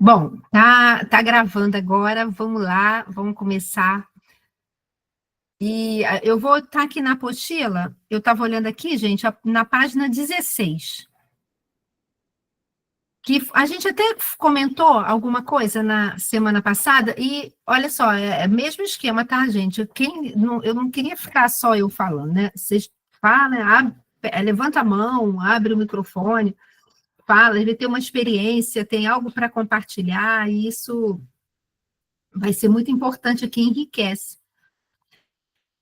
Bom, tá gravando agora, vamos lá, vamos começar. Eu vou estar aqui na apostila, eu estava olhando aqui, gente, na página 16, que a gente até comentou alguma coisa na semana passada, e olha só, é o mesmo esquema, tá, gente? Eu não queria ficar só eu falando, né? Vocês falam, levanta a mão, abre o microfone, fala, ele tem uma experiência, tem algo para compartilhar, e isso vai ser muito importante aqui, enriquece.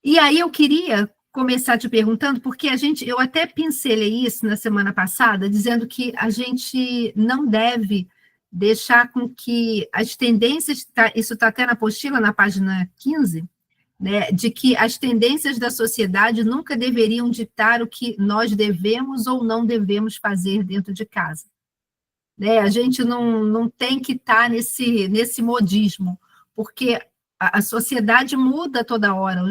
E aí eu queria começar te perguntando, porque eu até pincelei isso na semana passada, dizendo que a gente não deve deixar com que as tendências, isso está até na apostila, na página 15, né, de que as tendências da sociedade nunca deveriam ditar o que nós devemos ou não devemos fazer dentro de casa. Né? A gente não tem que estar nesse modismo, porque a sociedade muda toda hora,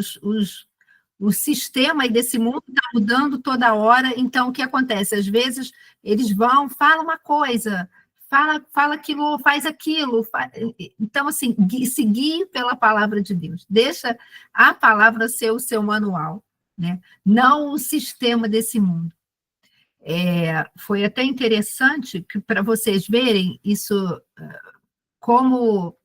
o sistema desse mundo está mudando toda hora, então o que acontece? Às vezes eles falam uma coisa, fala aquilo, faz aquilo. Então, assim, seguir pela palavra de Deus, deixa a palavra ser o seu manual, né? Não o sistema desse mundo. Foi até interessante para vocês verem isso, como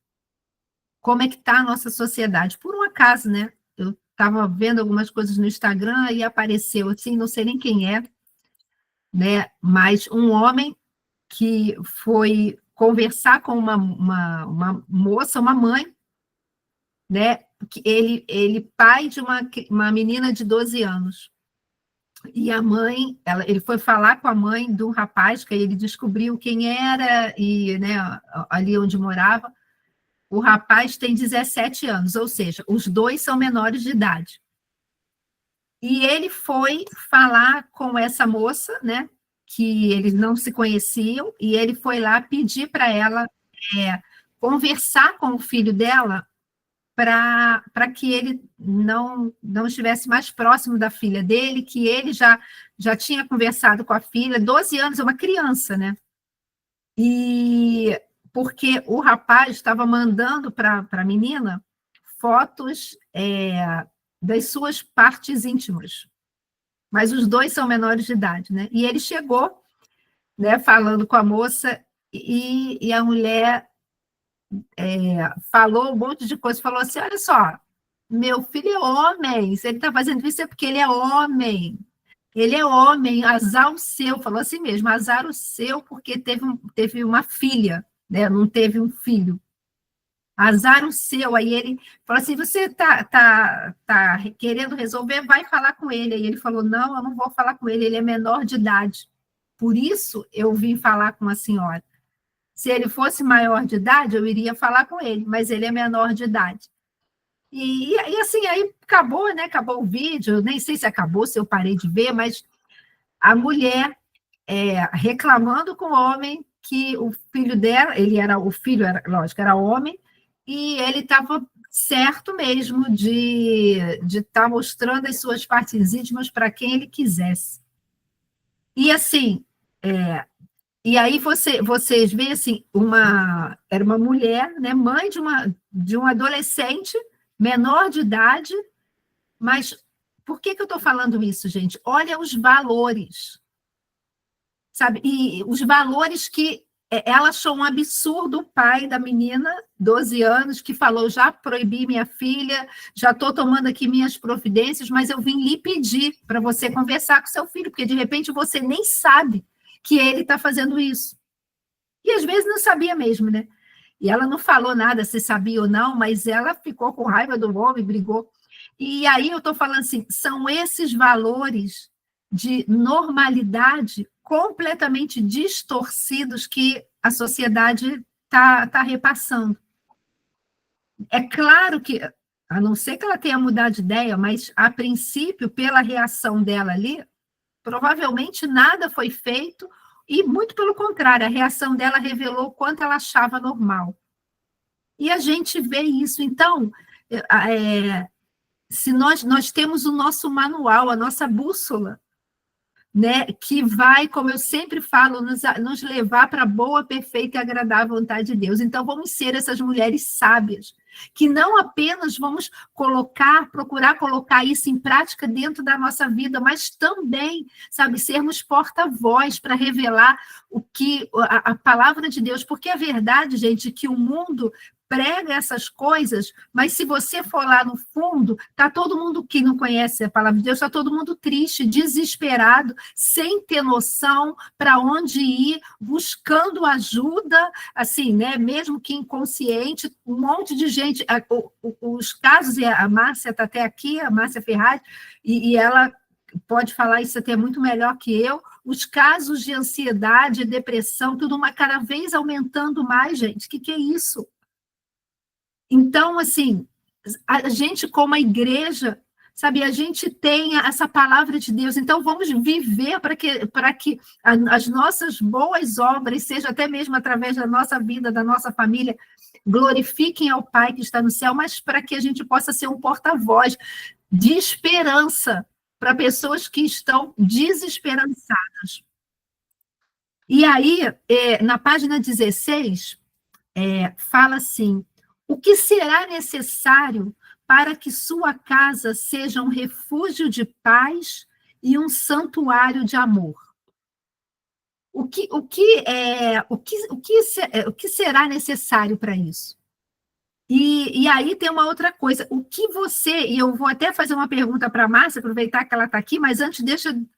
é que está a nossa sociedade. Por um acaso, né? Eu estava vendo algumas coisas no Instagram e apareceu, assim, não sei nem quem é, né? Mas um homem que foi conversar com uma moça, uma mãe, né? Que ele pai de uma menina de 12 anos. E a mãe, ele foi falar com a mãe do rapaz, que aí ele descobriu quem era, e, né, ali onde morava. O rapaz tem 17 anos, ou seja, os dois são menores de idade. E ele foi falar com essa moça, né, que eles não se conheciam, e ele foi lá pedir para ela conversar com o filho dela para que ele não estivesse mais próximo da filha dele, que ele já tinha conversado com a filha, 12 anos, é uma criança, né? E porque o rapaz estava mandando para a menina fotos das suas partes íntimas, mas os dois são menores de idade, né? E ele chegou, né, falando com a moça, e a mulher falou um monte de coisa, falou assim, olha só, meu filho é homem, se ele está fazendo isso é porque ele é homem, azar o seu, falou assim mesmo, azar o seu, porque teve uma filha, né? Não teve um filho. Azar o seu, aí ele falou assim, você tá querendo resolver, vai falar com ele. Aí ele falou, não, eu não vou falar com ele, ele é menor de idade. Por isso eu vim falar com a senhora. Se ele fosse maior de idade, eu iria falar com ele, mas ele é menor de idade. E assim, aí acabou, né? Acabou o vídeo, nem sei se acabou, se eu parei de ver, mas a mulher reclamando com o homem que o filho dela, o filho, lógico, era homem, e ele estava certo mesmo de estar mostrando as suas partes íntimas para quem ele quisesse. E assim, e aí vocês veem assim, era uma mulher, né, mãe de um adolescente menor de idade, mas por que eu estou falando isso, gente? Olha os valores, sabe? E os valores que ela achou um absurdo o pai da menina, 12 anos, que falou, já proibi minha filha, já estou tomando aqui minhas providências, mas eu vim lhe pedir para você conversar com seu filho, porque de repente você nem sabe que ele está fazendo isso. E às vezes não sabia mesmo, né? E ela não falou nada se sabia ou não, mas ela ficou com raiva do homem, brigou. E aí eu estou falando assim, são esses valores de normalidade completamente distorcidos que a sociedade está repassando. É claro que, a não ser que ela tenha mudado de ideia, mas a princípio, pela reação dela ali, provavelmente nada foi feito, e muito pelo contrário, a reação dela revelou o quanto ela achava normal. E a gente vê isso, então, se nós temos o nosso manual, a nossa bússola, né, que vai, como eu sempre falo, nos levar para a boa, perfeita e agradável vontade de Deus. Então, vamos ser essas mulheres sábias, que não apenas vamos procurar colocar isso em prática dentro da nossa vida, mas também, sabe, sermos porta-voz para revelar o que a palavra de Deus, porque é verdade, gente, que o mundo prega essas coisas, mas se você for lá no fundo, está todo mundo que não conhece a palavra de Deus, está todo mundo triste, desesperado, sem ter noção para onde ir, buscando ajuda, assim, né? Mesmo que inconsciente, um monte de gente. Os casos, e a Márcia está até aqui, a Márcia Ferrari, e ela pode falar isso até muito melhor que eu. Os casos de ansiedade, depressão, tudo cada vez aumentando mais, gente. O que é isso? Então, assim, a gente, como a igreja, sabe, a gente tem essa palavra de Deus, então vamos viver para que as nossas boas obras, seja até mesmo através da nossa vida, da nossa família, glorifiquem ao Pai que está no céu, mas para que a gente possa ser um porta-voz de esperança para pessoas que estão desesperançadas. E aí, na página 16, fala assim: o que será necessário para que sua casa seja um refúgio de paz e um santuário de amor? O que será necessário para isso? E aí tem uma outra coisa, e eu vou até fazer uma pergunta para a Márcia, aproveitar que ela está aqui, mas antes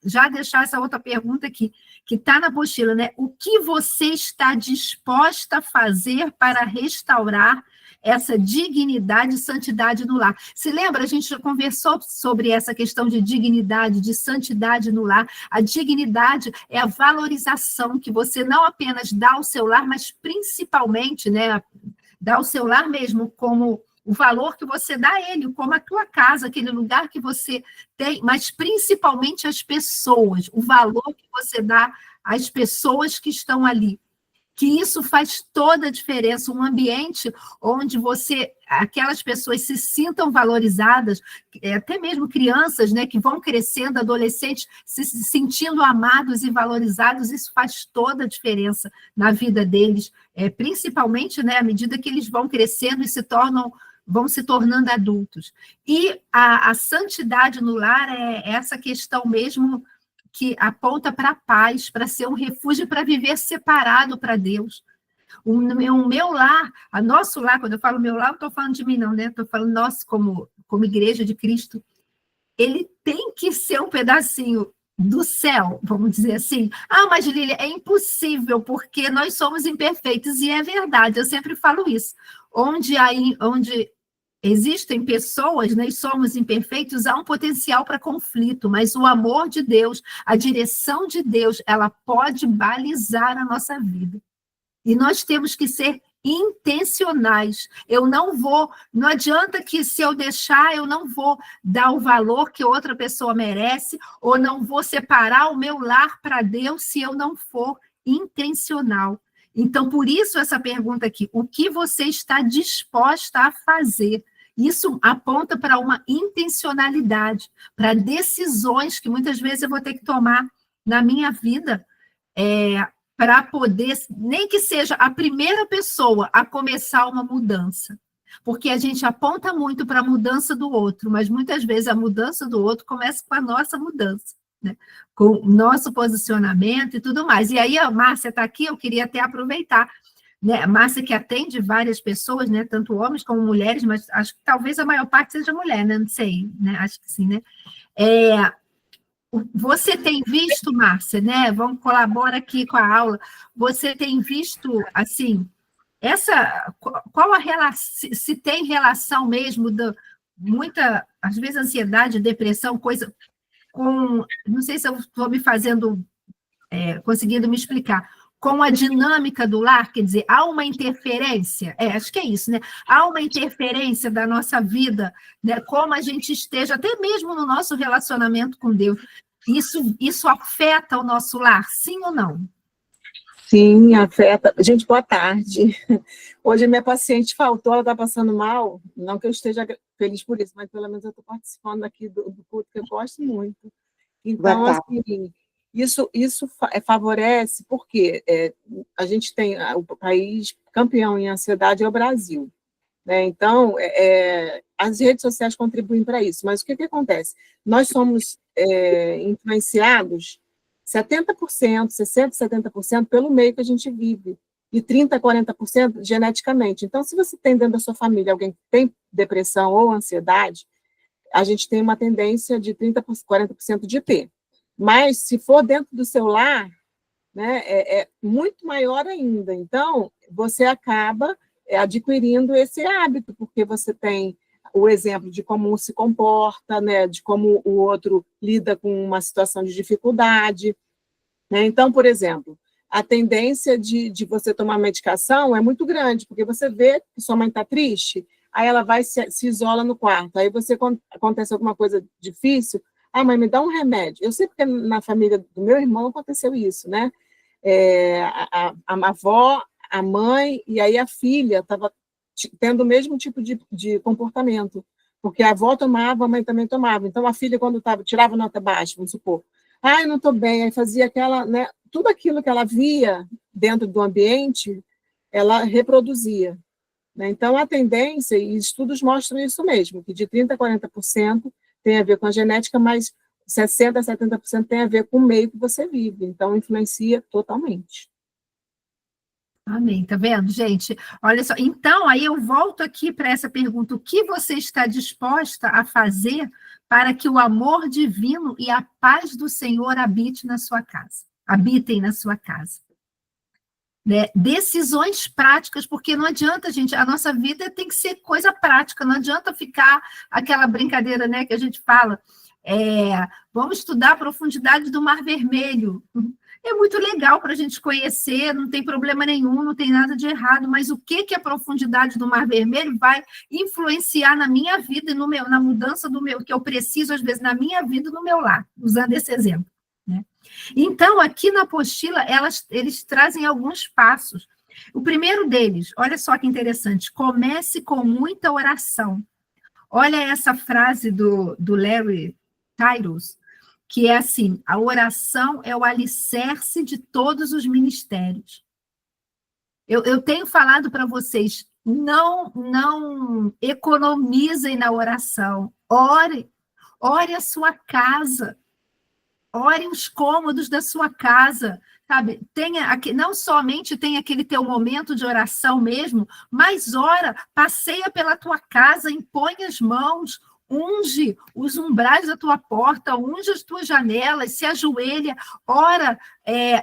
já deixar essa outra pergunta aqui, que está na apostila, né? O que você está disposta a fazer para restaurar essa dignidade e santidade no lar? Se lembra, a gente já conversou sobre essa questão de dignidade, de santidade no lar. A dignidade é a valorização que você não apenas dá ao seu lar, mas principalmente, né, dá ao seu lar mesmo como o valor que você dá a ele, como a tua casa, aquele lugar que você tem, mas principalmente as pessoas, o valor que você dá às pessoas que estão ali. Que isso faz toda a diferença, um ambiente onde aquelas pessoas se sintam valorizadas, até mesmo crianças, né, que vão crescendo, adolescentes, se sentindo amados e valorizados, isso faz toda a diferença na vida deles, principalmente, né, à medida que eles vão crescendo e vão se tornando adultos. E a santidade no lar é essa questão mesmo que aponta para a paz, para ser um refúgio, para viver separado para Deus. O meu lar, nosso lar, quando eu falo meu lar, não estou falando de mim, não, né? Estou falando nosso como igreja de Cristo. Ele tem que ser um pedacinho do céu, vamos dizer assim. Ah, mas Lília, é impossível, porque nós somos imperfeitos, e é verdade, eu sempre falo isso. Onde existem pessoas, né, e somos imperfeitos, há um potencial para conflito, mas o amor de Deus, a direção de Deus, ela pode balizar a nossa vida. E nós temos que ser intencionais. Não adianta que se eu deixar, eu não vou dar o valor que outra pessoa merece, ou não vou separar o meu lar para Deus se eu não for intencional. Então, por isso essa pergunta aqui, o que você está disposta a fazer? Isso aponta para uma intencionalidade, para decisões que muitas vezes eu vou ter que tomar na minha vida, para poder, nem que seja a primeira pessoa a começar uma mudança. Porque a gente aponta muito para a mudança do outro, mas muitas vezes a mudança do outro começa com a nossa mudança, né? Com o nosso posicionamento e tudo mais. E aí a Márcia está aqui, eu queria até aproveitar, né? A Márcia que atende várias pessoas, né? Tanto homens como mulheres, mas acho que talvez a maior parte seja mulher, né? Não sei, né? Acho que sim, né? Você tem visto, Márcia, né? Vamos colaborar aqui com a aula. Você tem visto, assim, qual a relação, se tem relação mesmo muita, às vezes, ansiedade, depressão, coisa não sei se eu estou me fazendo, conseguindo me explicar, com a dinâmica do lar, quer dizer, há uma interferência, acho que é isso, né? Há uma interferência da nossa vida, né? Como a gente esteja, até mesmo no nosso relacionamento com Deus. Isso afeta o nosso lar, sim ou não? Sim, afeta. Gente, boa tarde. Hoje a minha paciente faltou, ela está passando mal. Não que eu esteja feliz por isso, mas pelo menos eu estou participando aqui do culto, que eu gosto muito. Então, assim, Isso favorece, porque a gente tem o país campeão em ansiedade é o Brasil, né? Então, as redes sociais contribuem para isso, mas o que acontece? Nós somos influenciados 70%, 60%, 70% pelo meio que a gente vive, e 30%, 40% geneticamente. Então, se você tem dentro da sua família alguém que tem depressão ou ansiedade, a gente tem uma tendência de 30%, 40% de ter. Mas, se for dentro do seu lar, né, é muito maior ainda. Então, você acaba adquirindo esse hábito, porque você tem o exemplo de como um se comporta, né, de como o outro lida com uma situação de dificuldade, né? Então, por exemplo, a tendência de você tomar medicação é muito grande, porque você vê que sua mãe está triste, aí ela vai se isola no quarto, aí quando acontece alguma coisa difícil, mãe, me dá um remédio. Eu sei porque na família do meu irmão aconteceu isso, né? A avó, a mãe, e aí a filha estava tendo o mesmo tipo de comportamento, porque a avó tomava, a mãe também tomava. Então, a filha, quando tirava nota baixa, vamos supor, eu não estou bem, aí fazia aquela, né? Tudo aquilo que ela via dentro do ambiente, ela reproduzia, né? Então, a tendência, e estudos mostram isso mesmo, que de 30% a 40% tem a ver com a genética, mas 60% a 70% tem a ver com o meio que você vive. Então, influencia totalmente. Amém, tá vendo, gente? Olha só, então, aí eu volto aqui para essa pergunta: o que você está disposta a fazer para que o amor divino e a paz do Senhor habitem na sua casa? Né? Decisões práticas, porque não adianta, gente, a nossa vida tem que ser coisa prática, não adianta ficar aquela brincadeira, né, que a gente fala, vamos estudar a profundidade do Mar Vermelho. É muito legal para a gente conhecer, não tem problema nenhum, não tem nada de errado, mas o que a profundidade do Mar Vermelho vai influenciar na minha vida e na mudança do meu, que eu preciso, às vezes, na minha vida e no meu lar, usando esse exemplo, né? Então, aqui na apostila, eles trazem alguns passos. O primeiro deles, olha só que interessante, comece com muita oração. Olha essa frase do Larry Tyrus, que é assim: a oração é o alicerce de todos os ministérios. Eu tenho falado para vocês, não economizem na oração, ore a sua casa, ore os cômodos da sua casa, sabe? Não somente tem aquele teu momento de oração mesmo, mas passeia pela tua casa, impõe as mãos, unge os umbrais da tua porta, unge as tuas janelas, se ajoelha, ora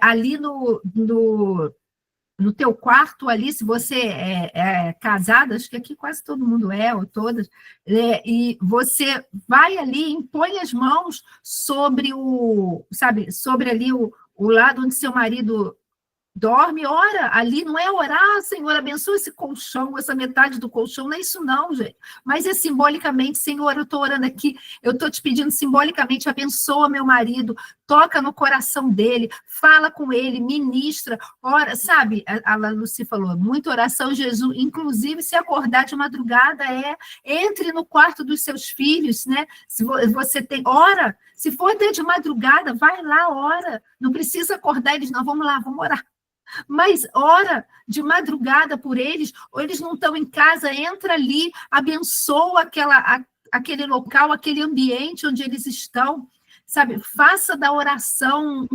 ali no teu quarto ali, se você é casada, acho que aqui quase todo mundo ou todas, e você vai ali, impõe as mãos sobre sobre ali o lado onde seu marido dorme, ora, ali não é orar, Senhor, abençoa esse colchão, essa metade do colchão, não é isso não, gente, mas é simbolicamente, Senhor, eu estou orando aqui, eu estou te pedindo simbolicamente, abençoa meu marido, toca no coração dele, fala com ele, ministra, ora, sabe, a Lucy falou, muita oração, Jesus, inclusive se acordar de madrugada, entre no quarto dos seus filhos, né, se você tem, ora, se for até de madrugada, vai lá, ora, não precisa acordar eles, não, vamos lá, vamos orar. Mas ora de madrugada por eles, ou eles não estão em casa, entra ali, abençoa aquele local, aquele ambiente onde eles estão, sabe? Faça da oração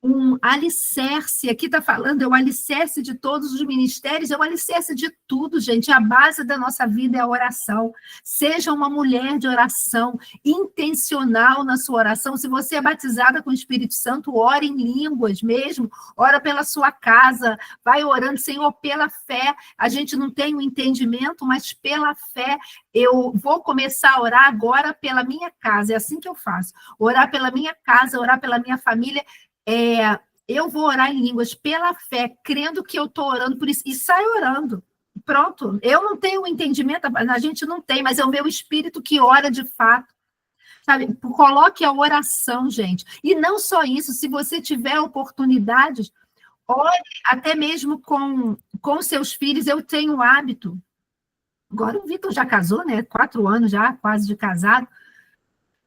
um alicerce, aqui está falando, é o alicerce de todos os ministérios, é o alicerce de tudo, gente, a base da nossa vida é a oração. Seja uma mulher de oração, intencional na sua oração. Se você é batizada com o Espírito Santo, ore em línguas mesmo, ora pela sua casa, vai orando, Senhor, pela fé, a gente não tem o entendimento, mas pela fé, eu vou começar a orar agora pela minha casa, é assim que eu faço, orar pela minha casa, orar pela minha família, eu vou orar em línguas pela fé, crendo que eu estou orando por isso, e sai orando. Pronto, eu não tenho o entendimento, a gente não tem, mas é o meu espírito que ora de fato. Sabe? Coloque a oração, gente. E não só isso, se você tiver oportunidades, ore até mesmo com seus filhos. Eu tenho o hábito. Agora o Vitor já casou, né? 4 anos já, quase de casado.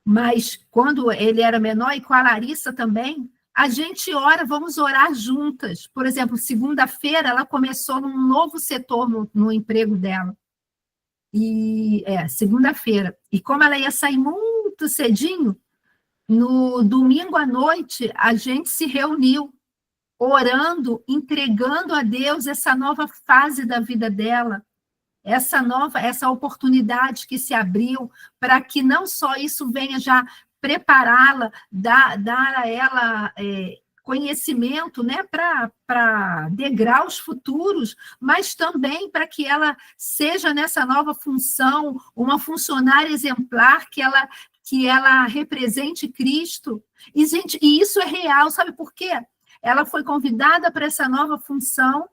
Mas quando ele era menor, e com a Larissa também, a gente ora, vamos orar juntas. Por exemplo, segunda-feira, ela começou num novo setor no emprego dela. Segunda-feira. E como ela ia sair muito cedinho, no domingo à noite, a gente se reuniu, orando, entregando a Deus essa nova fase da vida dela, essa oportunidade que se abriu, para que não só isso venha já prepará-la, dar a ela conhecimento, né, para degraus futuros, mas também para que ela seja nessa nova função, uma funcionária exemplar, que ela represente Cristo. E, gente, e isso é real, sabe por quê? Ela foi convidada para essa nova função,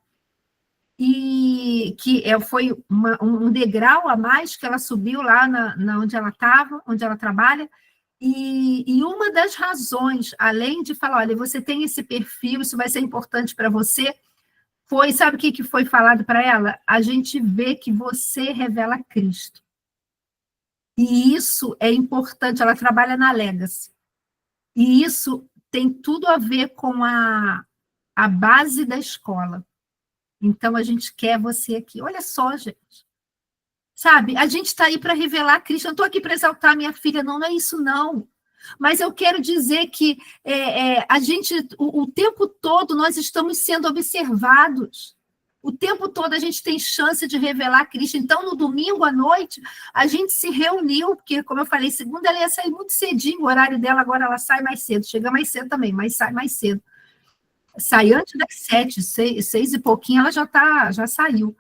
e que foi um degrau a mais que ela subiu lá na onde ela estava, onde ela trabalha, e uma das razões, além de falar, olha, você tem esse perfil, isso vai ser importante para você, foi, sabe o que foi falado para ela? A gente vê que você revela Cristo. E isso é importante, ela trabalha na Legacy. E isso tem tudo a ver com a base da escola. Então, a gente quer você aqui. Olha só, gente. Sabe, a gente está aí para revelar Cristo. Eu não estou aqui para exaltar minha filha, não é isso, não. Mas eu quero dizer que a gente, o tempo todo, nós estamos sendo observados. O tempo todo a gente tem chance de revelar Cristo. Então, no domingo à noite, a gente se reuniu, porque, como eu falei, segunda ela ia sair muito cedinho, o horário dela agora ela sai mais cedo, chega mais cedo também, mas sai mais cedo. Sai antes das 7, 6 e pouquinho, ela já saiu.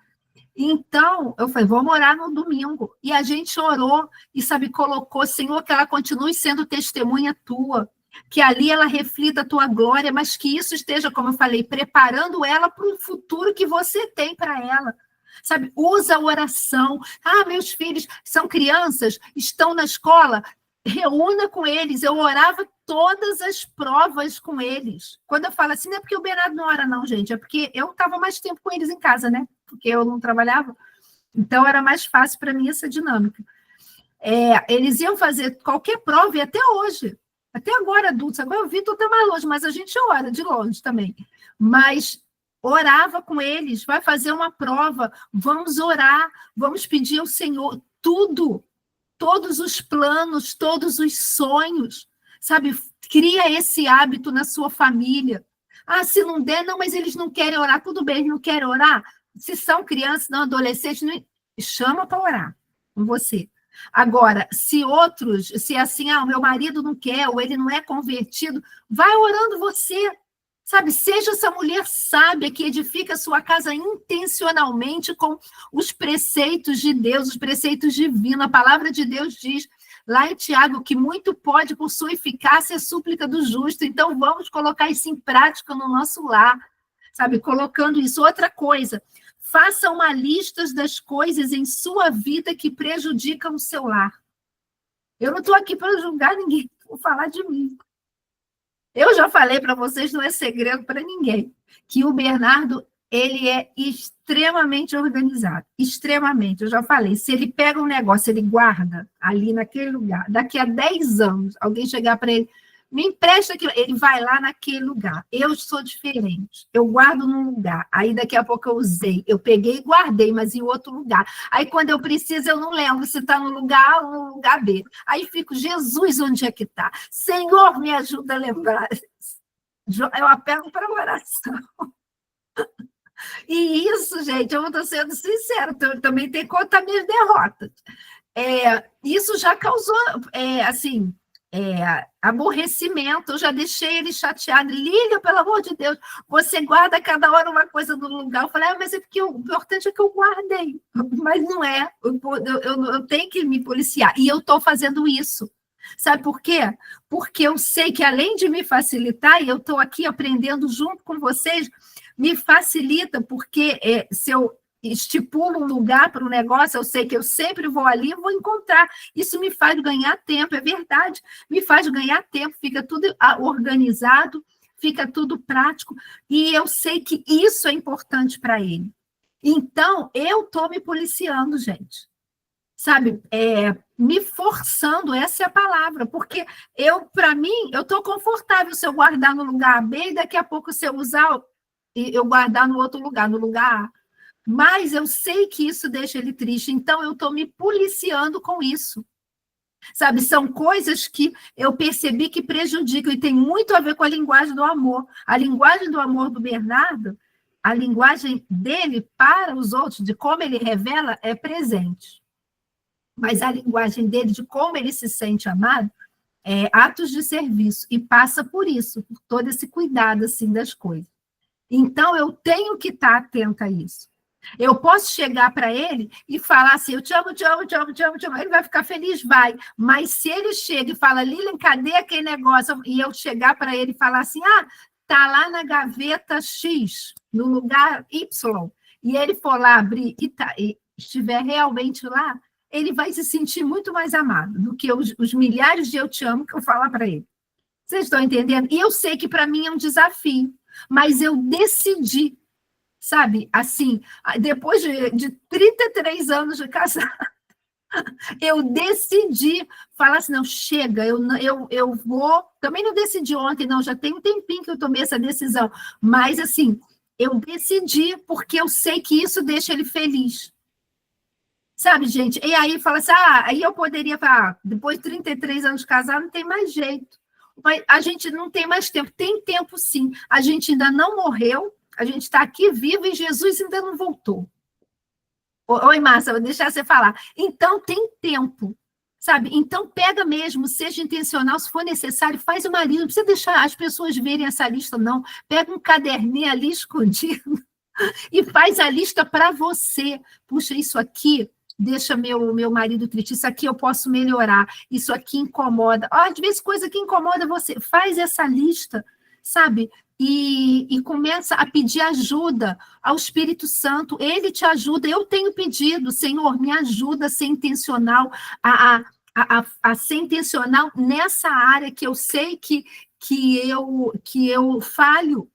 Então, eu falei, vamos orar no domingo. E a gente orou e, sabe, colocou, Senhor, que ela continue sendo testemunha tua, que ali ela reflita a tua glória, mas que isso esteja, como eu falei, preparando ela para o futuro que você tem para ela. Sabe, usa a oração. Meus filhos são crianças, estão na escola, reúna com eles. Eu orava todas as provas com eles. Quando eu falo assim, não é porque o Bernardo não ora, não, gente, é porque eu estava mais tempo com eles em casa, né? Porque eu não trabalhava. Então, era mais fácil para mim essa dinâmica. Eles iam fazer qualquer prova, e até hoje, até agora, adultos, agora o Vitor está mais longe, mas a gente ora de longe também. Mas orava com eles, vai fazer uma prova, vamos orar, vamos pedir ao Senhor tudo, todos os planos, todos os sonhos, sabe? Cria esse hábito na sua família. Se não der, não, mas eles não querem orar, tudo bem, eles não querem orar. Se são crianças, não, adolescentes, não... chama para orar com você. Agora, se assim, o meu marido não quer, ou ele não é convertido, vai orando você, sabe? Seja essa mulher sábia que edifica a sua casa intencionalmente com os preceitos de Deus, os preceitos divinos. A palavra de Deus diz lá em Tiago que muito pode, por sua eficácia, a súplica do justo. Então, vamos colocar isso em prática no nosso lar, sabe? Colocando isso. Outra coisa, faça uma lista das coisas em sua vida que prejudicam o seu lar. Eu não estou aqui para julgar ninguém, vou falar de mim. Eu já falei para vocês, não é segredo para ninguém, que o Bernardo, ele é extremamente organizado, extremamente. Eu já falei, se ele pega um negócio, ele guarda ali naquele lugar, daqui a 10 anos, alguém chegar para ele, me empresta aquilo, ele vai lá naquele lugar. Eu sou diferente, eu guardo num lugar, aí daqui a pouco eu usei, eu peguei e guardei, mas em outro lugar. Aí quando eu preciso, eu não lembro se está no lugar A ou no lugar B. Aí fico, Jesus, onde é que está? Senhor, me ajuda a lembrar. Eu apelo para a oração. E isso, gente, eu estou sendo sincera, eu também tenho que contar minhas derrotas. Isso já causou, aborrecimento, eu já deixei ele chateado. Lília, pelo amor de Deus, você guarda cada hora uma coisa no lugar. Eu falei, mas é porque o importante é que eu guardei. Mas não é, eu tenho que me policiar. E eu estou fazendo isso. Sabe por quê? Porque eu sei que, além de me facilitar, e eu estou aqui aprendendo junto com vocês, me facilita, porque se eu estipulo um lugar para um negócio, eu sei que eu sempre vou ali e vou encontrar. Isso me faz ganhar tempo, é verdade. Me faz ganhar tempo, fica tudo organizado, fica tudo prático, e eu sei que isso é importante para ele. Então, eu estou me policiando, gente. sabe, me forçando, essa é a palavra, porque para mim, eu estou confortável se eu guardar no lugar B e daqui a pouco se eu usar, eu guardar no outro lugar, no lugar A. Mas eu sei que isso deixa ele triste, então eu estou me policiando com isso. Sabe, são coisas que eu percebi que prejudicam e tem muito a ver com a linguagem do amor. A linguagem do amor do Bernardo, a linguagem dele para os outros, de como ele revela, é presente. Mas a linguagem dele, de como ele se sente amado, é atos de serviço, e passa por isso, por todo esse cuidado assim, das coisas. Então, eu tenho que estar atenta a isso. Eu posso chegar para ele e falar assim, eu te amo, te amo, te amo, te amo, te amo. Ele vai ficar feliz? Vai. Mas se ele chega e fala, Lilian, cadê aquele negócio? E eu chegar para ele e falar assim, tá lá na gaveta X, no lugar Y, e ele for lá abrir e estiver realmente lá, ele vai se sentir muito mais amado do que os milhares de eu te amo que eu falar para ele. Vocês estão entendendo? E eu sei que para mim é um desafio, mas eu decidi, sabe, assim, depois de 33 anos de casado, eu decidi falar assim, não, chega, eu vou, também não decidi ontem, não, já tem um tempinho que eu tomei essa decisão, mas assim, eu decidi porque eu sei que isso deixa ele feliz. Sabe, gente? E aí fala assim, aí eu poderia falar, depois de 33 anos de casado, não tem mais jeito. Mas a gente não tem mais tempo. Tem tempo, sim. A gente ainda não morreu, a gente está aqui vivo e Jesus ainda não voltou. Oi, Márcia, vou deixar você falar. Então, tem tempo, sabe? Então, pega mesmo, seja intencional, se for necessário, faz uma lista. Não precisa deixar as pessoas verem essa lista, não. Pega um caderninho ali escondido e faz a lista para você. Puxa, isso aqui deixa meu marido triste, isso aqui eu posso melhorar, isso aqui incomoda. Às vezes, coisa que incomoda você, faz essa lista, sabe? E começa a pedir ajuda ao Espírito Santo, ele te ajuda. Eu tenho pedido, Senhor, me ajuda a ser intencional, a ser intencional nessa área que eu sei que eu falho,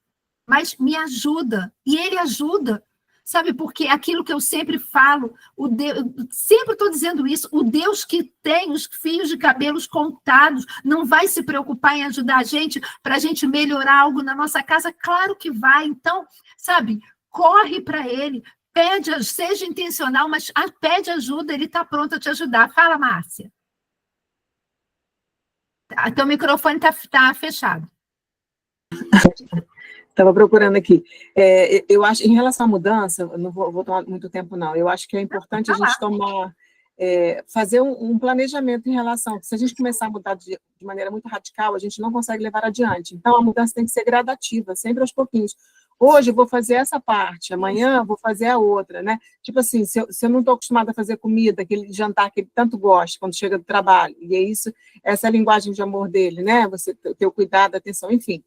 mas me ajuda, e ele ajuda. Sabe, porque aquilo que eu sempre falo, sempre estou dizendo isso, o Deus que tem os fios de cabelos contados não vai se preocupar em ajudar a gente para a gente melhorar algo na nossa casa? Claro que vai. Então, sabe, corre para ele, seja intencional, mas pede ajuda, ele está pronto a te ajudar. Fala, Márcia. Teu microfone está fechado. Estava procurando aqui. Eu acho, em relação à mudança, eu não vou tomar muito tempo, não. Eu acho que é importante a gente fazer um planejamento em relação. Se a gente começar a mudar de maneira muito radical, a gente não consegue levar adiante. Então, a mudança tem que ser gradativa, sempre aos pouquinhos. Hoje eu vou fazer essa parte, amanhã eu vou fazer a outra, né? Tipo assim, se eu não estou acostumada a fazer comida, aquele jantar que ele tanto gosta quando chega do trabalho, e é isso, essa é a linguagem de amor dele, né? Você ter o cuidado, a atenção, enfim.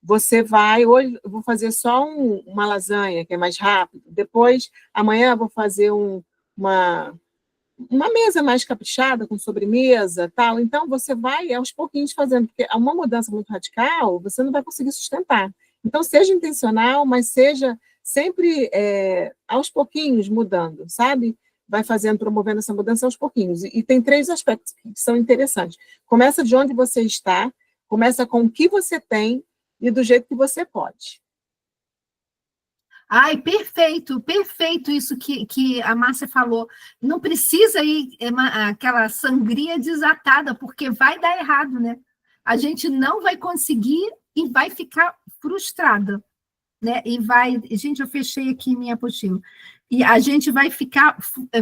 Você vai, hoje eu vou fazer só uma lasanha, que é mais rápido, depois, amanhã eu vou fazer uma mesa mais caprichada, com sobremesa, tal. Então, você vai aos pouquinhos fazendo, porque uma mudança muito radical, você não vai conseguir sustentar. Então, seja intencional, mas seja sempre aos pouquinhos mudando, sabe? Vai fazendo, promovendo essa mudança aos pouquinhos. E tem 3 aspectos que são interessantes. Começa de onde você está, começa com o que você tem, e do jeito que você pode. Ai, perfeito, perfeito isso que a Márcia falou. Não precisa ir aquela sangria desatada, porque vai dar errado, né? A gente não vai conseguir e vai ficar frustrada, né? Gente, eu fechei aqui minha apostila. E a gente vai ficar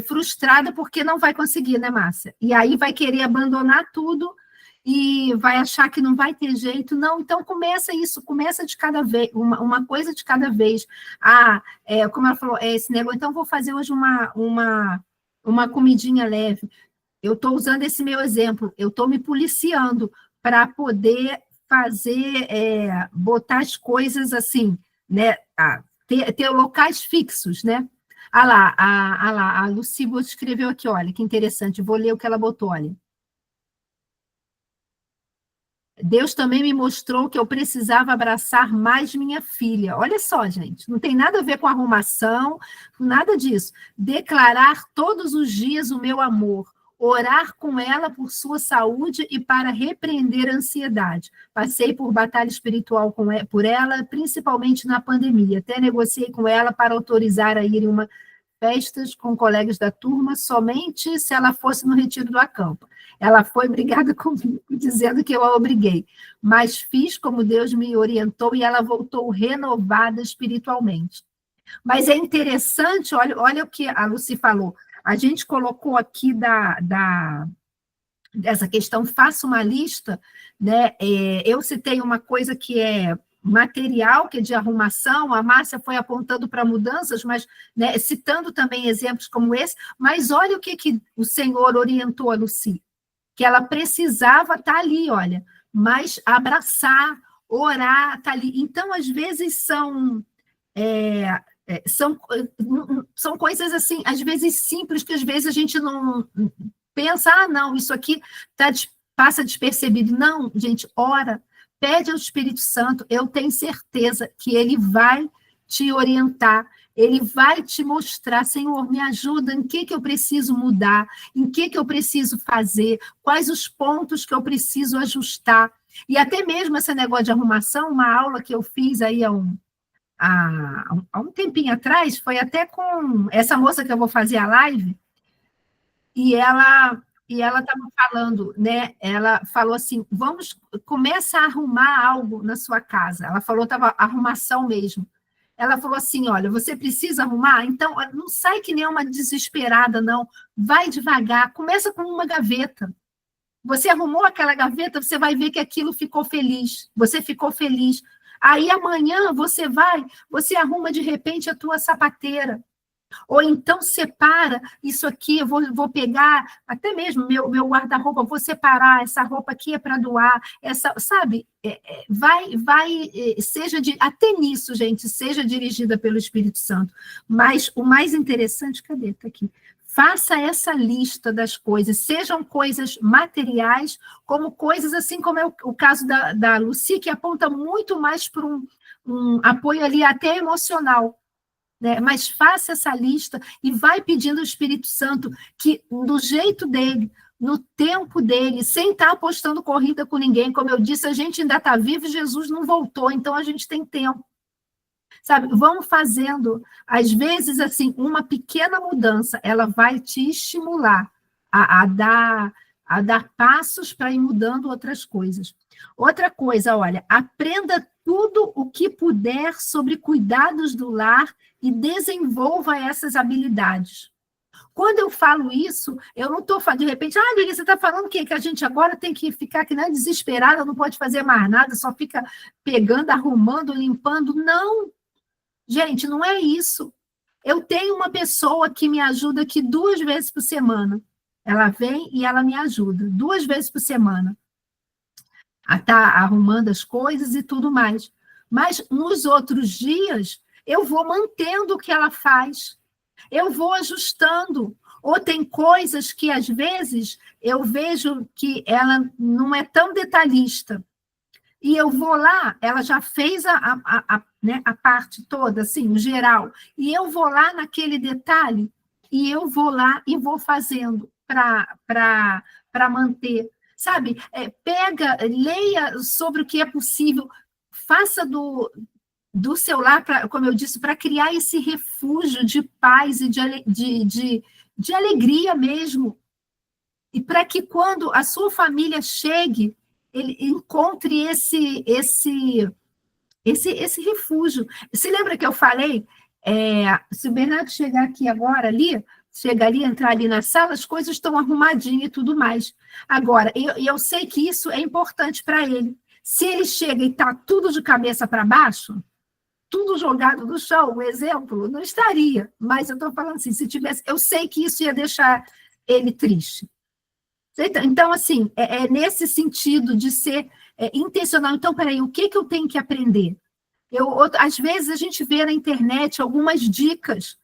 frustrada porque não vai conseguir, né, Márcia? E aí vai querer abandonar tudo e vai achar que não vai ter jeito. Não, então começa isso, começa de cada vez, uma coisa de cada vez. Como ela falou, esse negócio, então vou fazer hoje uma comidinha leve. Eu estou usando esse meu exemplo, eu estou me policiando para poder fazer, botar as coisas assim, né? Ter locais fixos, né? A Lucy escreveu aqui, olha, que interessante, vou ler o que ela botou, olha. Deus também me mostrou que eu precisava abraçar mais minha filha. Olha só, gente, não tem nada a ver com arrumação, nada disso. Declarar todos os dias o meu amor, orar com ela por sua saúde e para repreender a ansiedade. Passei por batalha espiritual por ela, principalmente na pandemia. Até negociei com ela para autorizar a ir em uma festas com colegas da turma somente se ela fosse no retiro do acampo. Ela foi brigada comigo, dizendo que eu a obriguei, mas fiz como Deus me orientou e ela voltou renovada espiritualmente. Mas é interessante, olha o que a Lucy falou, a gente colocou aqui dessa questão, faça uma lista, né? Eu citei uma coisa que é material, que é de arrumação, a Márcia foi apontando para mudanças, mas, né, citando também exemplos como esse, mas olha o que o Senhor orientou a Lucy, que ela precisava estar ali, olha, mas abraçar, orar, estar ali. Então, às vezes, são coisas assim, às vezes simples, que às vezes a gente não pensa, não, isso aqui passa despercebido. Não, gente, ora, pede ao Espírito Santo, eu tenho certeza que ele vai te orientar, ele vai te mostrar, Senhor, me ajuda, em que eu preciso mudar, em que eu preciso fazer, quais os pontos que eu preciso ajustar. E até mesmo esse negócio de arrumação, uma aula que eu fiz aí há um tempinho atrás, foi até com essa moça que eu vou fazer a live, e ela estava falando, né? Ela falou assim: começa a arrumar algo na sua casa. Ela falou, estava arrumação mesmo. Ela falou assim: olha, você precisa arrumar, então não sai que nem uma desesperada, não. Vai devagar, começa com uma gaveta. Você arrumou aquela gaveta, você vai ver que aquilo ficou feliz. Você ficou feliz. Aí amanhã você arruma de repente a tua sapateira. Ou então separa isso aqui, eu vou pegar, até mesmo meu guarda-roupa, vou separar, essa roupa aqui é para doar, sabe? Até nisso, gente, seja dirigida pelo Espírito Santo. Mas o mais interessante, cadê? Está aqui. Faça essa lista das coisas, sejam coisas materiais, como coisas assim, como é o caso da Lucy, que aponta muito mais para um apoio ali até emocional. Né? Mas faça essa lista e vai pedindo ao Espírito Santo que, do jeito dele, no tempo dele, sem estar apostando corrida com ninguém, como eu disse, a gente ainda está vivo e Jesus não voltou, então a gente tem tempo. Sabe, vamos fazendo, às vezes, assim, uma pequena mudança, ela vai te estimular a dar passos para ir mudando outras coisas. Outra coisa, olha, aprenda tudo o que puder sobre cuidados do lar e desenvolva essas habilidades. Quando eu falo isso, eu não estou falando, de repente, Lili, você está falando que a gente agora tem que ficar que nem desesperada, não pode fazer mais nada, só fica pegando, arrumando, limpando. Não, gente, não é isso. Eu tenho uma pessoa que me ajuda aqui 2 vezes por semana. Ela vem e ela me ajuda 2 vezes por semana. A estar arrumando as coisas e tudo mais. Mas nos outros dias, eu vou mantendo o que ela faz. Eu vou ajustando. Ou tem coisas que, às vezes, eu vejo que ela não é tão detalhista. E eu vou lá, ela já fez né, a parte toda, assim, o geral. E eu vou lá naquele detalhe, e eu vou lá e vou fazendo para manter. Sabe, leia sobre o que é possível, faça do seu lar, como eu disse, para criar esse refúgio de paz e de alegria mesmo. E para que quando a sua família chegue, ele encontre esse refúgio. Você lembra que eu falei, se o Bernardo chegar aqui agora, entrar ali na sala, as coisas estão arrumadinhas e tudo mais. Agora, eu sei que isso é importante para ele. Se ele chega e está tudo de cabeça para baixo, tudo jogado no chão, um exemplo, não estaria. Mas eu estou falando assim, se tivesse, eu sei que isso ia deixar ele triste. Então, assim, é nesse sentido de ser intencional. Então, peraí, o que eu tenho que aprender? Às vezes a gente vê na internet algumas dicas.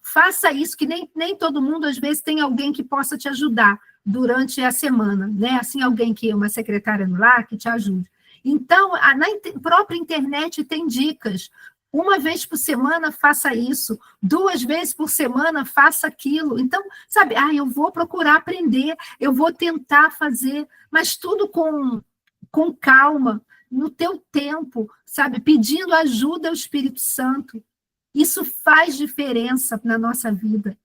Faça isso, que nem todo mundo, às vezes, tem alguém que possa te ajudar. durante a semana, né? Assim, alguém que é uma secretária no lar que te ajude. Então, na própria internet tem dicas. Uma vez por semana, faça isso. 2 vezes por semana, faça aquilo. Então, sabe, eu vou procurar aprender, eu vou tentar fazer, mas tudo com calma, no teu tempo, sabe? Pedindo ajuda ao Espírito Santo. Isso faz diferença na nossa vida.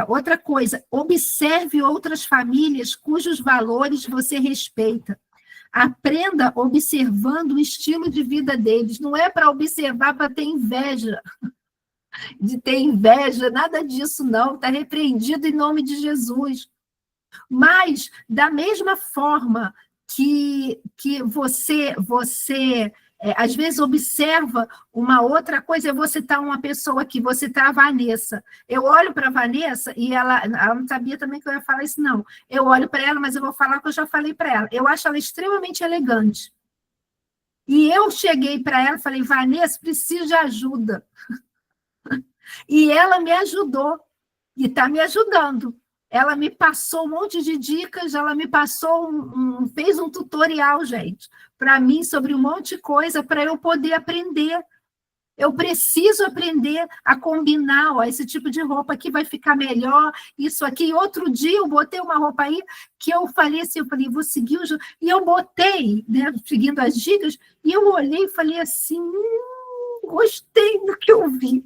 Outra coisa, observe outras famílias cujos valores você respeita. Aprenda observando o estilo de vida deles. Não é para observar para ter inveja, nada disso não. Está repreendido em nome de Jesus. Mas, da mesma forma que você às vezes observa uma outra coisa, eu vou citar uma pessoa aqui, vou citar a Vanessa. Eu olho para a Vanessa e ela não sabia também que eu ia falar isso, não. Eu olho para ela, mas eu vou falar o que eu já falei para ela. Eu acho ela extremamente elegante. E eu cheguei para ela e falei, Vanessa, preciso de ajuda. E ela me ajudou, e está me ajudando. Ela me passou um monte de dicas, ela me passou fez um tutorial, gente, para mim, sobre um monte de coisa, para eu poder aprender. Eu preciso aprender a combinar, esse tipo de roupa aqui vai ficar melhor, isso aqui. E outro dia eu botei uma roupa aí que eu falei assim, vou seguir o jogo. E eu botei, né, seguindo as dicas, e eu olhei e falei assim, gostei do que eu vi.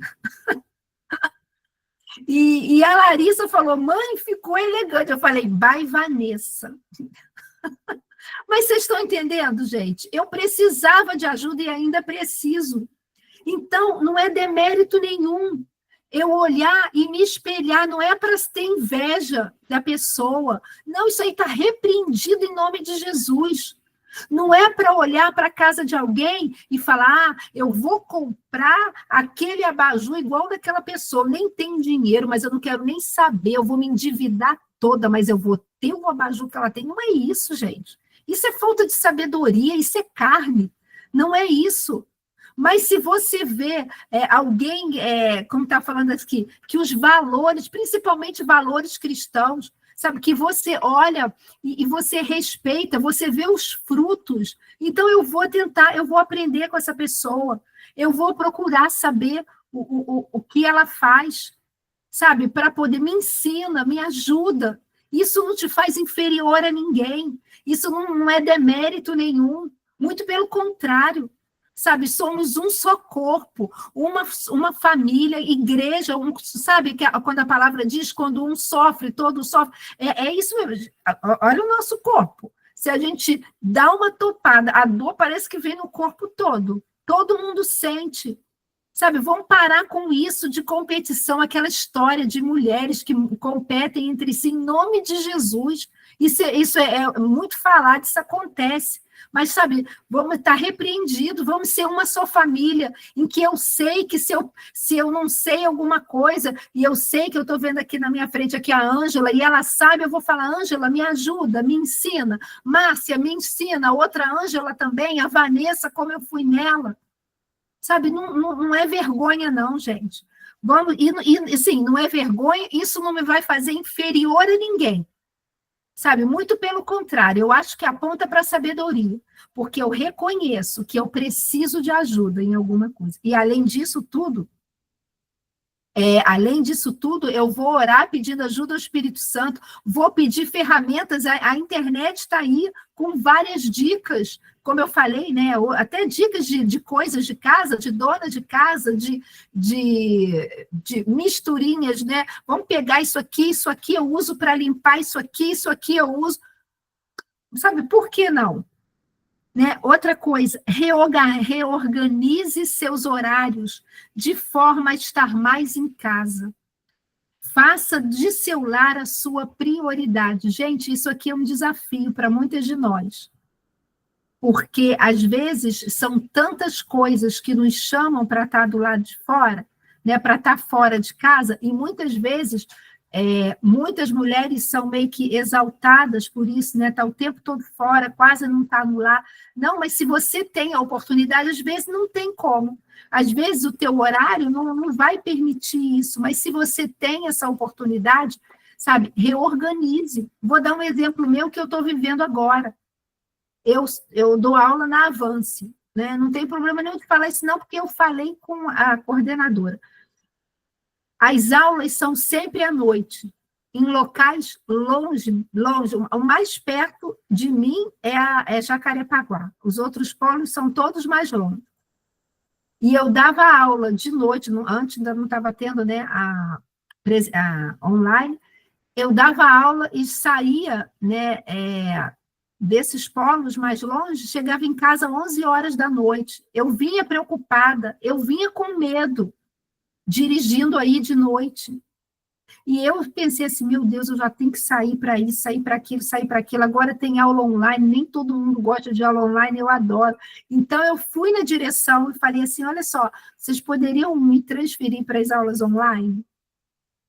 E a Larissa falou, mãe, ficou elegante. Eu falei, vai, Vanessa. Mas vocês estão entendendo, gente? Eu precisava de ajuda e ainda preciso. Então, não é demérito nenhum eu olhar e me espelhar, não é para ter inveja da pessoa. Não, isso aí está repreendido em nome de Jesus. Não é para olhar para a casa de alguém e falar, eu vou comprar aquele abajur igual daquela pessoa, nem tenho dinheiro, mas eu não quero nem saber, eu vou me endividar toda, mas eu vou ter o abajur que ela tem. Não é isso, gente. Isso é falta de sabedoria, isso é carne. Não é isso. Mas se você vê alguém, como está falando aqui, que os valores, principalmente valores cristãos, sabe, que você olha e você respeita, você vê os frutos. Então, eu vou aprender com essa pessoa, eu vou procurar saber o que ela faz, sabe, para poder, me ensina, me ajuda. Isso não te faz inferior a ninguém, isso não é demérito nenhum, muito pelo contrário. Sabe, somos um só corpo, uma família, igreja, sabe, que quando a palavra diz, quando um sofre, todo sofre, é isso mesmo. Olha o nosso corpo, se a gente dá uma topada, a dor parece que vem no corpo todo mundo sente, sabe, vamos parar com isso de competição, aquela história de mulheres que competem entre si em nome de Jesus, isso é muito falado, isso acontece. Mas, sabe, vamos estar repreendidos, vamos ser uma só família, em que eu sei que se eu não sei alguma coisa, e eu sei que eu estou vendo aqui na minha frente aqui a Ângela, e ela sabe, eu vou falar, Ângela, me ajuda, me ensina. Márcia, me ensina. A outra Ângela também, a Vanessa, como eu fui nela. Sabe, não é vergonha não, gente. Sim, não é vergonha, isso não me vai fazer inferior a ninguém. Sabe, muito pelo contrário, eu acho que aponta para a sabedoria, porque eu reconheço que eu preciso de ajuda em alguma coisa. E além disso tudo, eu vou orar pedindo ajuda ao Espírito Santo, vou pedir ferramentas, a internet está aí com várias dicas, como eu falei, né? Até dicas de coisas de casa, de dona de casa, de misturinhas, né? Vamos pegar isso aqui eu uso para limpar, isso aqui eu uso. Sabe, por que não? Né? Outra coisa, reorganize seus horários de forma a estar mais em casa. Faça de seu lar a sua prioridade. Gente, isso aqui é um desafio para muitas de nós. Porque, às vezes, são tantas coisas que nos chamam para estar do lado de fora, né? Para estar fora de casa, e muitas vezes... muitas mulheres são meio que exaltadas por isso, né? Está o tempo todo fora, quase não está no lar. Não, mas se você tem a oportunidade, às vezes não tem como. Às vezes o teu horário não vai permitir isso, mas se você tem essa oportunidade, sabe? Reorganize. Vou dar um exemplo meu que eu estou vivendo agora. Eu dou aula na Avance, né? Não tem problema nenhum de falar isso não, porque eu falei com a coordenadora. As aulas são sempre à noite, em locais longe. O mais perto de mim é Jacarepaguá. Os outros polos são todos mais longe. E eu dava aula de noite, antes ainda não estava tendo, né, a online, eu dava aula e saía, né, desses polos mais longe, chegava em casa às 11 horas da noite. Eu vinha preocupada, eu vinha com medo, dirigindo aí de noite. E eu pensei assim, meu Deus, eu já tenho que sair para isso, sair para aquilo, sair para aquilo. Agora tem aula online, nem todo mundo gosta de aula online, eu adoro. Então, eu fui na direção e falei assim, olha só, vocês poderiam me transferir para as aulas online?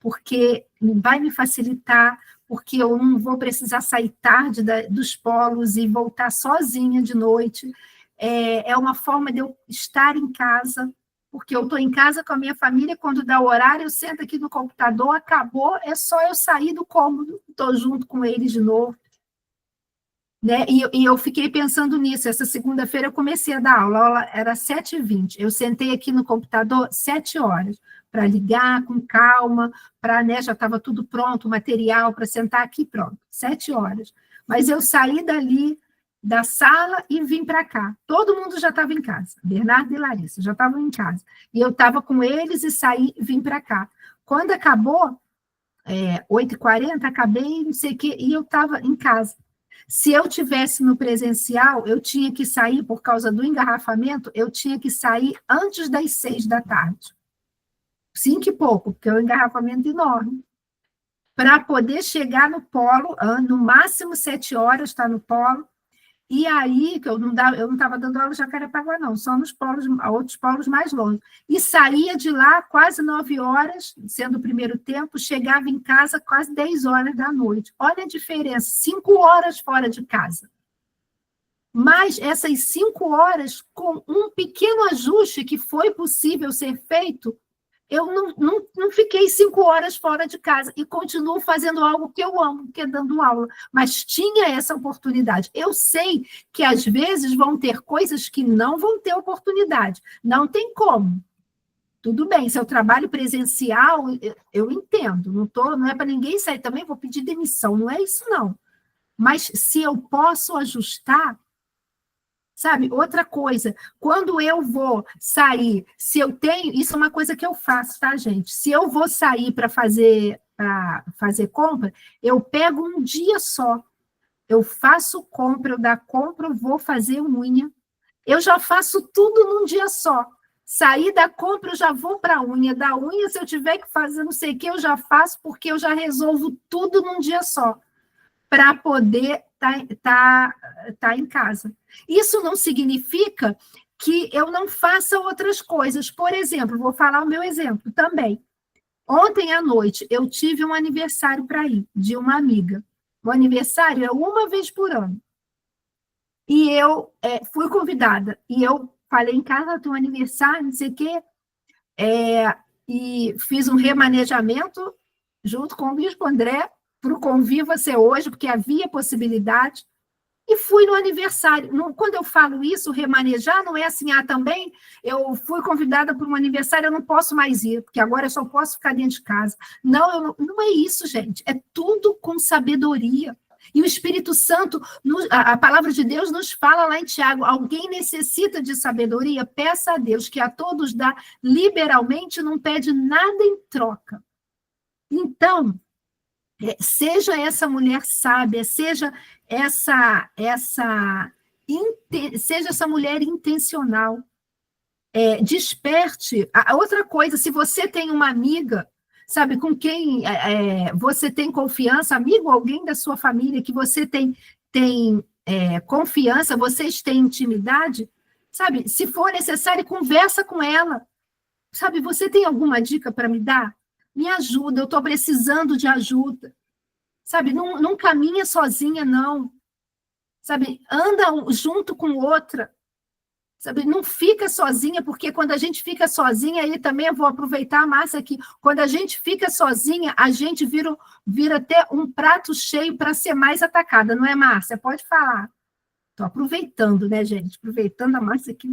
Porque vai me facilitar, porque eu não vou precisar sair tarde dos polos e voltar sozinha de noite. É uma forma de eu estar em casa, porque eu estou em casa com a minha família, quando dá o horário, eu sento aqui no computador, acabou, é só eu sair do cômodo, estou junto com eles de novo. Né? E eu fiquei pensando nisso. Essa segunda-feira eu comecei a dar aula, a aula era 7h20, eu sentei aqui no computador 7 horas, para ligar com calma, né, já estava tudo pronto, o material para sentar aqui, pronto, 7 horas. Mas eu saí dali, da sala, e vim para cá. Todo mundo já estava em casa, Bernardo e Larissa já estavam em casa. E eu estava com eles e saí, vim para cá. Quando acabou, 8h40, acabei, não sei o quê, e eu estava em casa. Se eu tivesse no presencial, eu tinha que sair, por causa do engarrafamento, eu tinha que sair antes das 6 da tarde. 5 e pouco, porque é um engarrafamento enorme. Para poder chegar no polo, no máximo 7 horas está no polo, e aí, que eu não estava dando aula em Jacarepaguá, não, só nos polos, outros polos mais longe. E saía de lá quase 9 horas, sendo o primeiro tempo, chegava em casa quase 10 horas da noite. Olha a diferença, 5 horas fora de casa. Mas essas 5 horas, com um pequeno ajuste que foi possível ser feito, eu não fiquei 5 horas fora de casa e continuo fazendo algo que eu amo, que é dando aula. Mas tinha essa oportunidade. Eu sei que, às vezes, vão ter coisas que não vão ter oportunidade. Não tem como. Tudo bem, se eu trabalho presencial, eu entendo. Não é para ninguém sair também, vou pedir demissão. Não é isso, não. Mas se eu posso ajustar, sabe, outra coisa, quando eu vou sair, se eu tenho, isso é uma coisa que eu faço, tá, gente? Se eu vou sair para fazer compra, eu pego um dia só. Eu faço compra, eu vou fazer unha. Eu já faço tudo num dia só. Sair da compra, eu já vou para a unha. Da unha, se eu tiver que fazer não sei o que, eu já faço, porque eu já resolvo tudo num dia só, para poder tá em casa. Isso não significa que eu não faça outras coisas. Por exemplo, vou falar o meu exemplo também. Ontem à noite, eu tive um aniversário para ir, de uma amiga. O aniversário é uma vez por ano. E eu fui convidada. E eu falei em casa, tem um aniversário, não sei o quê. E fiz um remanejamento junto com o Bispo André, para o Conviva ser hoje, porque havia possibilidade, e fui no aniversário. Quando eu falo isso, remanejar, não é assim, também eu fui convidada para um aniversário, eu não posso mais ir, porque agora eu só posso ficar dentro de casa. Não é isso, gente, é tudo com sabedoria. E o Espírito Santo, a palavra de Deus nos fala lá em Tiago, alguém necessita de sabedoria, peça a Deus, que a todos dá liberalmente, não pede nada em troca. Então, seja essa mulher sábia, seja essa mulher intencional, desperte. Outra coisa, se você tem uma amiga, sabe, com quem você tem confiança, amigo, alguém da sua família que você tem confiança, vocês têm intimidade, sabe, se for necessário, conversa com ela. Sabe, você tem alguma dica para me dar? Me ajuda, eu estou precisando de ajuda. Sabe, não caminha sozinha, não. Sabe, anda junto com outra. Sabe? Não fica sozinha, porque quando a gente fica sozinha, aí também eu vou aproveitar a Márcia aqui, quando a gente fica sozinha, a gente vira até um prato cheio para ser mais atacada, não é, Márcia? Pode falar. Estou aproveitando, né, gente? Aproveitando a Márcia aqui.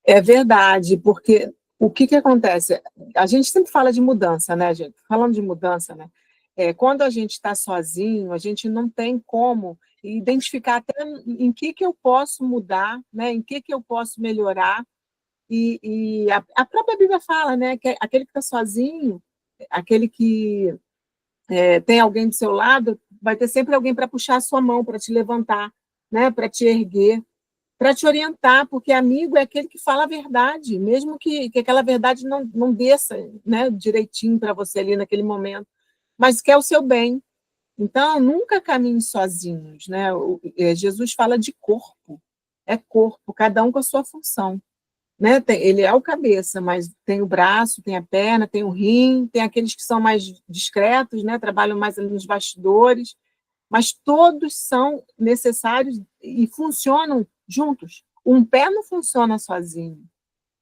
É verdade, porque o que acontece? A gente sempre fala de mudança, né, gente? Falando de mudança, né? Quando a gente está sozinho, a gente não tem como identificar até em que eu posso mudar, né? Em que eu posso melhorar. E a própria Bíblia fala, né? Que aquele que está sozinho, aquele que tem alguém do seu lado, vai ter sempre alguém para puxar a sua mão, para te levantar, né? Para te erguer, para te orientar, porque amigo é aquele que fala a verdade, mesmo que aquela verdade não desça, né, direitinho para você ali naquele momento, mas quer o seu bem. Então, nunca caminhe sozinhos, né? Jesus fala de corpo, é corpo, cada um com a sua função, né? Ele é o cabeça, mas tem o braço, tem a perna, tem o rim, tem aqueles que são mais discretos, né? Trabalham mais ali nos bastidores, mas todos são necessários e funcionam juntos. Um pé não funciona sozinho,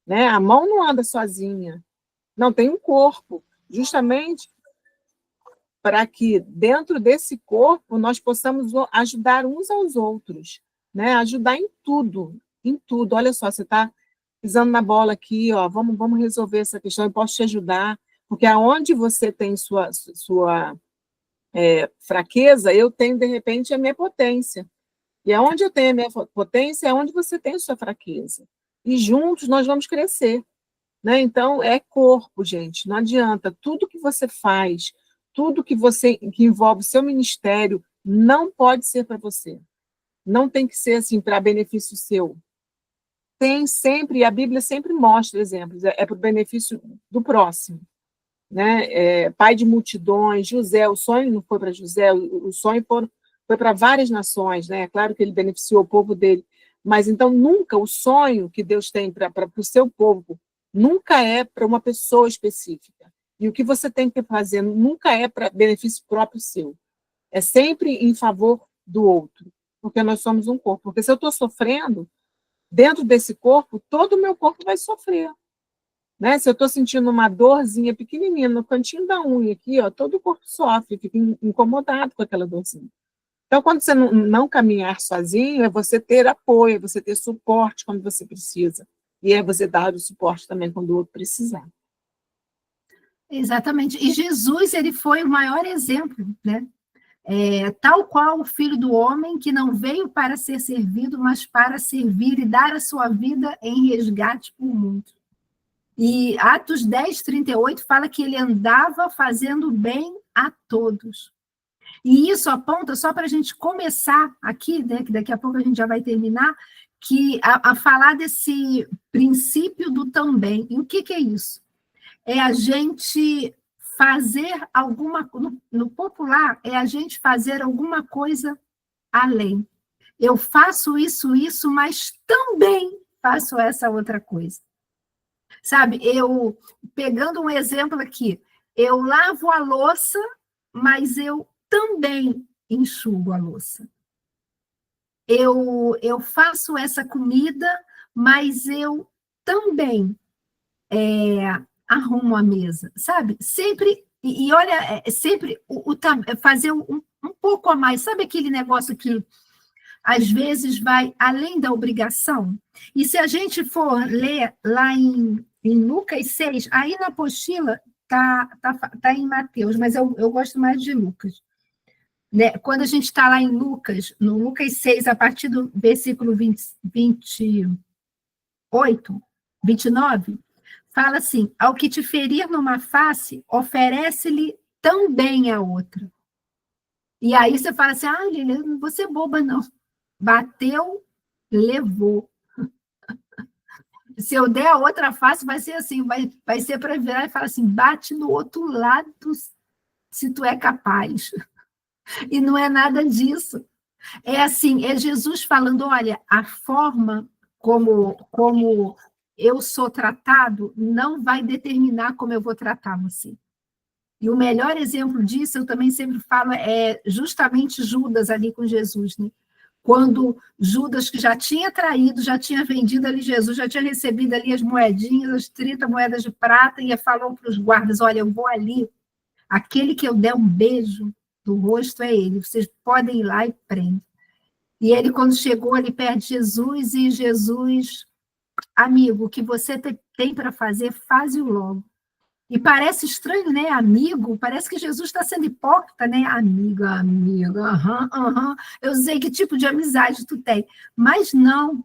né? A mão não anda sozinha. Não, tem um corpo, justamente para que dentro desse corpo nós possamos ajudar uns aos outros, né? Ajudar em tudo, em tudo. Olha só, você está pisando na bola aqui, ó, vamos resolver essa questão, eu posso te ajudar, porque aonde você tem sua fraqueza, eu tenho, de repente, a minha potência. E aonde eu tenho a minha potência é onde você tem a sua fraqueza. E juntos nós vamos crescer, né? Então, é corpo, gente, não adianta. Tudo que você faz, tudo que envolve o seu ministério, não pode ser para você. Não tem que ser assim para benefício seu. Tem sempre, e a Bíblia sempre mostra exemplos, é para o benefício do próximo. Né? Pai de multidões, José, o sonho não foi para José, o sonho foi para várias nações, né? É claro que ele beneficiou o povo dele, mas então nunca o sonho que Deus tem para o seu povo nunca é para uma pessoa específica. E o que você tem que fazer nunca é para benefício próprio seu. É sempre em favor do outro, porque nós somos um corpo. Porque se eu estou sofrendo, dentro desse corpo, todo o meu corpo vai sofrer. Né? Se eu estou sentindo uma dorzinha pequenininha no cantinho da unha aqui, ó, todo o corpo sofre, fica incomodado com aquela dorzinha. Então, quando você não caminhar sozinho, é você ter apoio, é você ter suporte quando você precisa. E é você dar o suporte também quando o outro precisar. Exatamente. E Jesus, ele foi o maior exemplo, né? Tal qual o Filho do Homem, que não veio para ser servido, mas para servir e dar a sua vida em resgate por mundo. E Atos 10:38 fala que ele andava fazendo bem a todos. E isso aponta, só para a gente começar aqui, né, que daqui a pouco a gente já vai terminar, que a falar desse princípio do também. E o que é isso? É a gente fazer alguma, no popular, é a gente fazer alguma coisa além. Eu faço isso, mas também faço essa outra coisa. Sabe, eu, pegando um exemplo aqui, eu lavo a louça, mas eu também enxugo a louça. Eu faço essa comida, mas eu também arrumo a mesa, sabe? Sempre, e olha, sempre fazer um pouco a mais. Sabe aquele negócio que às vezes vai além da obrigação? E se a gente for ler lá em Lucas 6, aí na apostila tá em Mateus, mas eu gosto mais de Lucas. Né? Quando a gente está lá em Lucas, no Lucas 6, a partir do versículo 28, 29, fala assim: ao que te ferir numa face, oferece-lhe também a outra. E aí você fala assim: ah, Lília, não vou ser boba, não. Bateu, levou. Se eu der a outra face, vai ser assim, vai ser para virar e falar assim: bate no outro lado, se tu é capaz. E não é nada disso. É assim, é Jesus falando: olha, a forma como eu sou tratado não vai determinar como eu vou tratar você. E o melhor exemplo disso, eu também sempre falo, é justamente Judas ali com Jesus, né? quando Judas, que já tinha traído, já tinha vendido ali Jesus, já tinha recebido ali as moedinhas, as 30 moedas de prata, e falou para os guardas, olha, eu vou ali, aquele que eu der um beijo do rosto é ele, vocês podem ir lá e prendem. E ele, quando chegou ali perto de Jesus, e Jesus, amigo, o que você tem para fazer, faze-o logo. E parece estranho, né? Amigo, parece que Jesus está sendo hipócrita, né? Amigo, eu sei que tipo de amizade tu tem. Mas não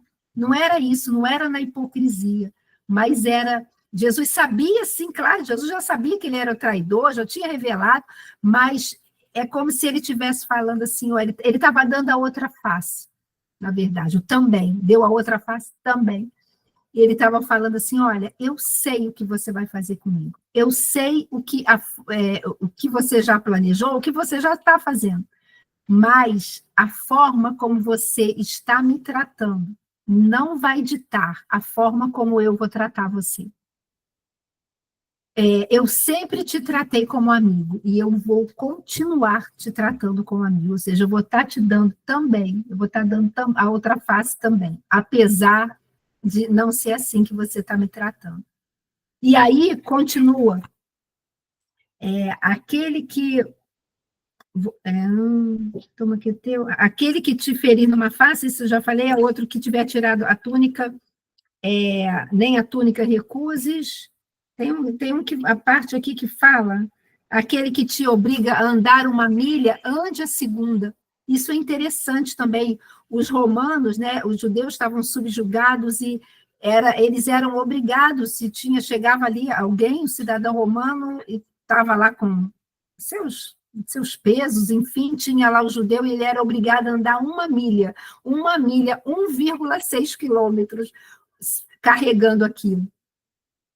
era isso, não era na hipocrisia, mas era... Jesus sabia, sim, claro, Jesus já sabia que ele era o traidor, já tinha revelado, mas é como se ele estivesse falando assim, olha, ele estava dando a outra face, na verdade, o também, deu a outra face também. E ele estava falando assim, olha, eu sei o que você vai fazer comigo, eu sei o que você já planejou, o que você já está fazendo, mas a forma como você está me tratando não vai ditar a forma como eu vou tratar você. Eu sempre te tratei como amigo, e eu vou continuar te tratando como amigo, ou seja, eu vou estar te dando também, eu vou estar dando a outra face também, apesar de não ser assim que você está me tratando. E aí, continua, aquele que... toma aqui teu, aquele que te ferir numa face, isso eu já falei, é outro que tiver tirado a túnica, nem a túnica recuses. Tem a parte aqui que fala, aquele que te obriga a andar uma milha, ande a segunda. Isso é interessante também. Os romanos, né, os judeus estavam subjugados e eles eram obrigados, se chegava ali alguém, um cidadão romano, e estava lá com seus pesos, enfim, tinha lá o judeu e ele era obrigado a andar uma milha, 1,6 quilômetros, carregando aquilo.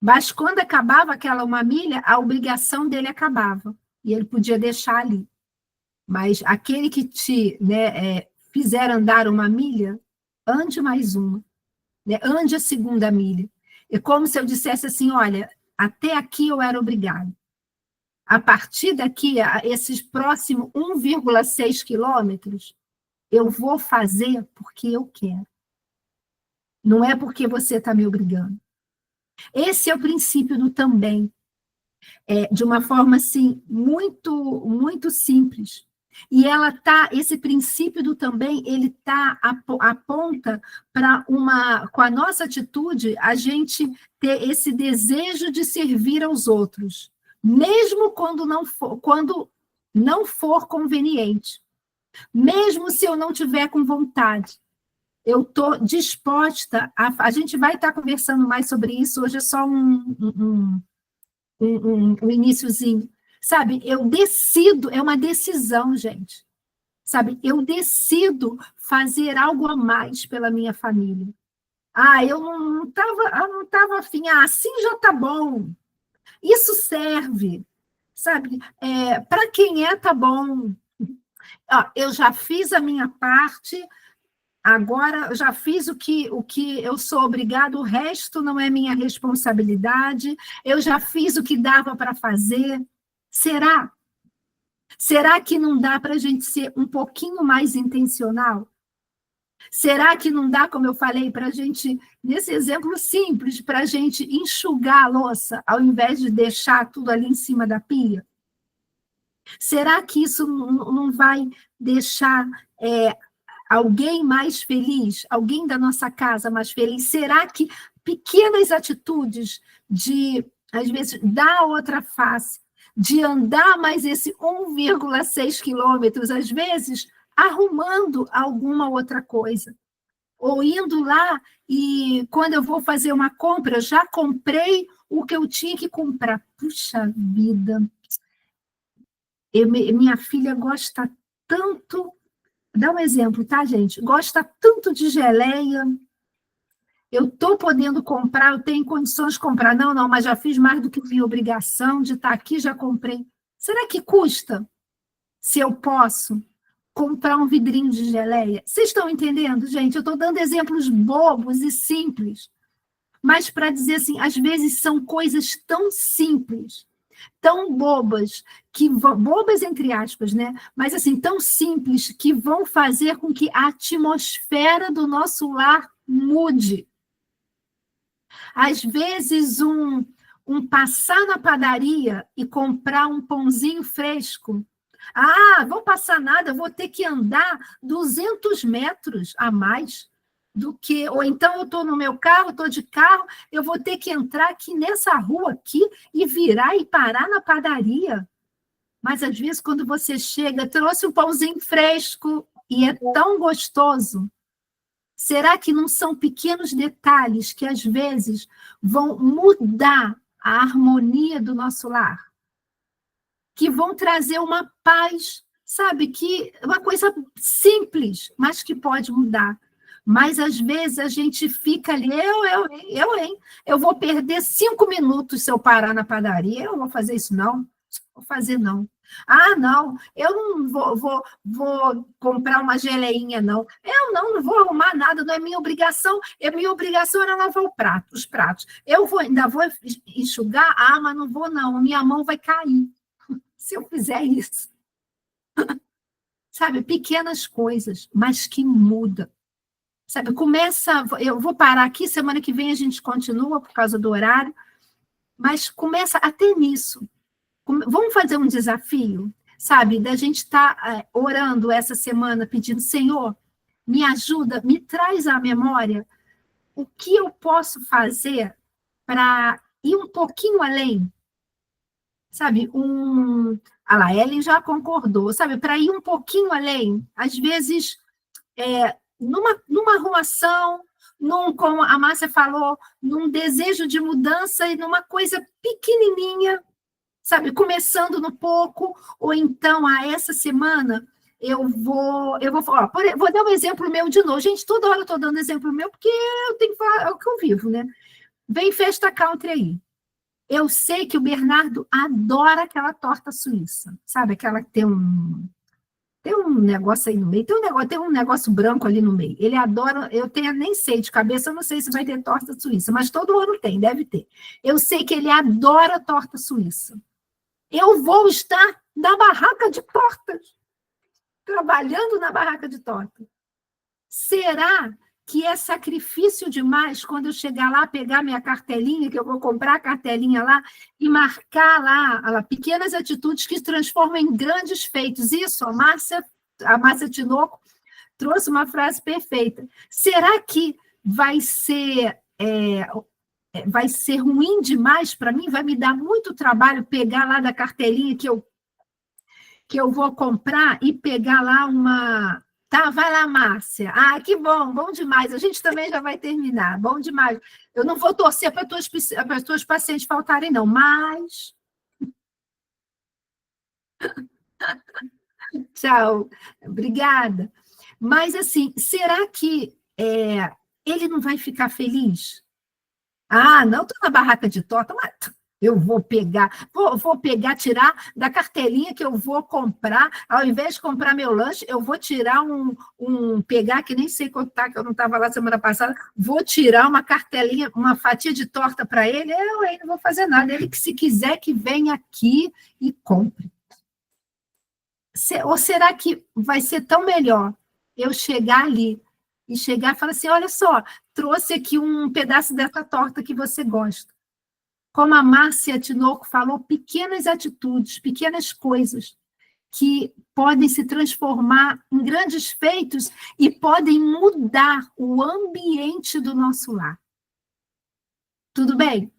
Mas quando acabava aquela uma milha, a obrigação dele acabava, e ele podia deixar ali. Mas aquele que te fizer andar uma milha, ande mais uma, né? Ande a segunda milha. É como se eu dissesse assim, olha, até aqui eu era obrigado. A partir daqui, esses próximos 1,6 quilômetros, eu vou fazer porque eu quero. Não é porque você está me obrigando. Esse é o princípio do também, de uma forma assim, muito, muito simples. E esse princípio do também, ele aponta para com a nossa atitude, a gente ter esse desejo de servir aos outros, mesmo quando não for conveniente, mesmo se eu não tiver com vontade. Eu estou disposta a gente vai estar conversando mais sobre isso, hoje é só um iniciozinho, sabe? Eu decido, é uma decisão, gente, sabe? Eu decido fazer algo a mais pela minha família. Eu não estava afim, assim já está bom, isso serve, sabe? Para quem tá bom. Eu já fiz a minha parte, agora eu já fiz o que eu sou obrigado, o resto não é minha responsabilidade, eu já fiz o que dava para fazer. Será? Será que não dá para a gente ser um pouquinho mais intencional? Será que não dá, como eu falei, para a gente, nesse exemplo simples, para a gente enxugar a louça, ao invés de deixar tudo ali em cima da pia? Será que isso não vai deixar alguém mais feliz, alguém da nossa casa mais feliz? Será que pequenas atitudes de, às vezes, dar a outra face, de andar mais esse 1,6 quilômetros, às vezes, arrumando alguma outra coisa, ou indo lá e, quando eu vou fazer uma compra, já comprei o que eu tinha que comprar. Puxa vida! Minha filha gosta tanto... Dá um exemplo, tá, gente? Gosta tanto de geleia. Eu estou podendo comprar, eu tenho condições de comprar. Não, mas já fiz mais do que minha obrigação de estar aqui, já comprei. Será que custa, se eu posso, comprar um vidrinho de geleia? Vocês estão entendendo, gente? Eu estou dando exemplos bobos e simples, mas para dizer assim, às vezes são coisas tão simples, tão bobas, bobas entre aspas, né? Mas assim, tão simples, que vão fazer com que a atmosfera do nosso lar mude. Às vezes, um passar na padaria e comprar um pãozinho fresco. Ah, vou passar nada, vou ter que andar 200 metros a mais do que... Ou então eu estou no meu carro, estou de carro, eu vou ter que entrar aqui nessa rua aqui e virar e parar na padaria. Mas, às vezes, quando você chega, trouxe um pãozinho fresco e é tão gostoso. Será que não são pequenos detalhes que, às vezes, vão mudar a harmonia do nosso lar? Que vão trazer uma paz, sabe? Que uma coisa simples, mas que pode mudar. Mas, às vezes, a gente fica ali, hein? Eu vou perder 5 minutos se eu parar na padaria. Eu não vou fazer isso, não. Vou fazer, não. Ah, não, eu não vou comprar uma geleinha, não. Eu não vou arrumar nada, não é minha obrigação. Minha obrigação era lavar os pratos. Ainda vou enxugar? Ah, mas não vou, não. Minha mão vai cair se eu fizer isso. Sabe, pequenas coisas, mas que mudam. Sabe, eu vou parar aqui, semana que vem a gente continua por causa do horário, mas começa até nisso. Vamos fazer um desafio, sabe, da gente estar orando essa semana, pedindo, Senhor, me ajuda, me traz à memória o que eu posso fazer para ir um pouquinho além, sabe, a Laelen já concordou, sabe, para ir um pouquinho além, às vezes, numa arrumação, como a Márcia falou, num desejo de mudança e numa coisa pequenininha, sabe, começando no pouco, ou então, essa semana, vou dar um exemplo meu de novo. Gente, toda hora eu estou dando exemplo meu, porque eu tenho que falar, é o que eu vivo, né? Vem festa country aí. Eu sei que o Bernardo adora aquela torta suíça, sabe? Aquela que tem um negócio aí no meio, tem um negócio branco ali no meio. Ele adora, nem sei de cabeça, eu não sei se vai ter torta suíça, mas todo ano tem, deve ter. Eu sei que ele adora torta suíça. Eu vou estar na barraca de tortas, trabalhando na barraca de torta. Será que é sacrifício demais quando eu chegar lá, pegar minha cartelinha, que eu vou comprar a cartelinha lá, e marcar lá pequenas atitudes que se transformam em grandes feitos? Isso, a Márcia Tinoco trouxe uma frase perfeita. Será que vai ser ruim demais para mim? Vai me dar muito trabalho pegar lá da cartelinha que eu vou comprar e pegar lá uma... Tá, vai lá, Márcia. Ah, que bom demais. A gente também já vai terminar. Bom demais. Eu não vou torcer para as tuas pacientes faltarem, não, mas... Tchau. Obrigada. Mas, assim, será que ele não vai ficar feliz? Ah, não, estou na barraca de torta, mas eu vou pegar, tirar da cartelinha que eu vou comprar, ao invés de comprar meu lanche, eu vou tirar pegar, que nem sei quanto tá, que eu não estava lá semana passada, vou tirar uma cartelinha, uma fatia de torta para ele, eu aí não vou fazer nada, ele que se quiser que venha aqui e compre. Ou será que vai ser tão melhor eu chegar ali e chegar e falar assim, olha só, trouxe aqui um pedaço dessa torta que você gosta. Como a Márcia Tinoco falou, pequenas atitudes, pequenas coisas que podem se transformar em grandes feitos e podem mudar o ambiente do nosso lar. Tudo bem?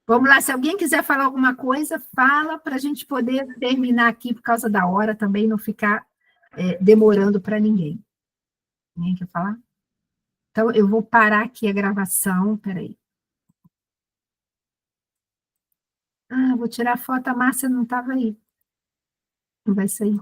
Vamos lá, se alguém quiser falar alguma coisa, fala para a gente poder terminar aqui por causa da hora também, não ficar demorando para ninguém. Ninguém quer falar? Então, eu vou parar aqui a gravação, peraí. Ah, vou tirar a foto, a Márcia não estava aí. Não vai sair.